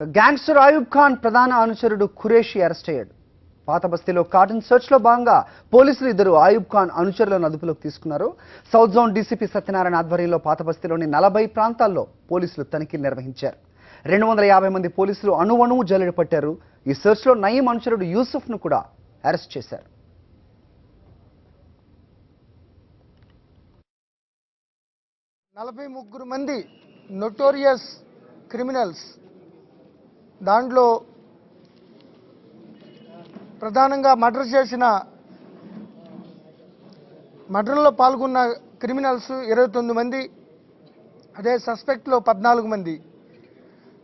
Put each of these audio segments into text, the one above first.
Gangster Ayub Khan ప్రధాన అనుచరుడు Qureshi arrest అయ్యాడు. పాత బస్తీలో కార్డన్ సెర్చ్ లో భాగంగా పోలీసులు ఇద్దరు అయూబ్ ఖాన్ అనుచరులను అదుపులోకి తీసుకున్నారు. సౌత్ జోన్ డీసీపీ సత్యనారాయణ ఆధ్వర్యంలో పాత బస్తీలోని 40 ప్రాంతాల్లో పోలీసులు తనిఖీలు నిర్వహించారు. 250 మంది పోలీసులు అణువణువు జల్లెడ పట్టారు. ఈ సెర్చ్ లో నయీం అనుచరుడు యూసుఫ్ ను కూడా అరెస్ట్ చేశారు. 43 మంది నోటోరియస్ క్రిమినల్స్, దాంట్లో ప్రధానంగా మర్డర్లో పాల్గొన్న క్రిమినల్స్ 29 మంది, అదే సస్పెక్ట్లో 14 మంది.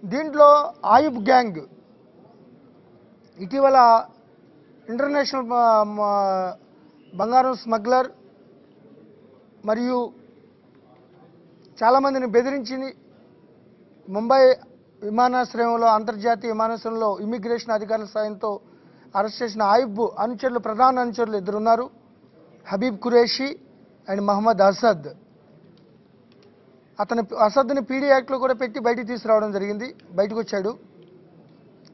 దీంట్లో ఆయుబ్ గ్యాంగ్ ఇటీవల ఇంటర్నేషనల్ బంగారం స్మగ్లర్ మరియు చాలామందిని బెదిరించి ముంబై విమానాశ్రయంలో, అంతర్జాతీయ విమానాశ్రయంలో ఇమిగ్రేషన్ అధికారుల సాయంతో అరెస్ట్ చేసిన ఆయుబ్ అనుచరులు, ప్రధాన అనుచరులు ఇద్దరు ఉన్నారు, హబీబ్ ఖురేషి అండ్ మహమ్మద్ అసద్. అసద్ని పీడీ యాక్ట్లో కూడా పెట్టి బయటికి తీసుకురావడం జరిగింది. బయటకు వచ్చాడు.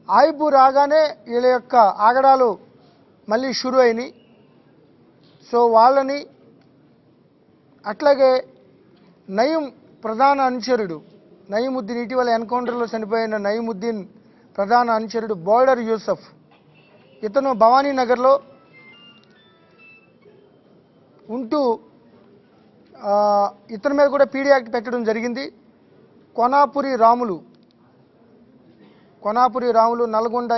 ఆయుబ్ రాగానే వీళ్ళ యొక్క ఆగడాలు మళ్ళీ షురు అయినాయి. సో వాళ్ళని, అట్లాగే నయీం ప్రధాన అనుచరుడు నయీముద్దీన్, ఇటీవల ఎన్కౌంటర్లో చనిపోయిన నయీముద్దీన్ ప్రధాన అనుచరుడు బోర్డర్ యూసఫ్, ఇతను భవానీ నగర్లో ఉంటూ ఇతని మీద కూడా పీడీ యాక్ట్ పెట్టడం జరిగింది. కొనాపురి రాములు నల్గొండ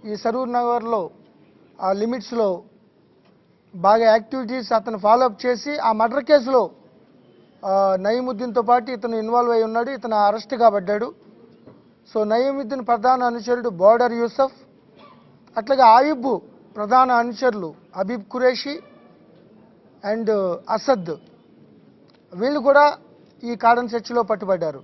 ఈ సరూర్ నగర్లో ఆ లిమిట్స్లో బాగా యాక్టివిటీస్ అతను ఫాలోఅప్ చేసి ఆ మర్డర్ కేసులో నయీముద్దీన్తో పాటు ఇతను ఇన్వాల్వ్ అయి ఉన్నాడు. ఇతను అరెస్ట్ కాబడ్డాడు. సో నయీముద్దీన్ ప్రధాన అనుచరుడు బోర్డర్ యూసఫ్, అట్లాగే ఆయుబ్ ప్రధాన అనుచరులు హబీబ్ ఖురేషి అండ్ అసద్, వీళ్ళు కూడా ఈ కార్డన్ సెర్చ్లో పట్టుబడ్డారు.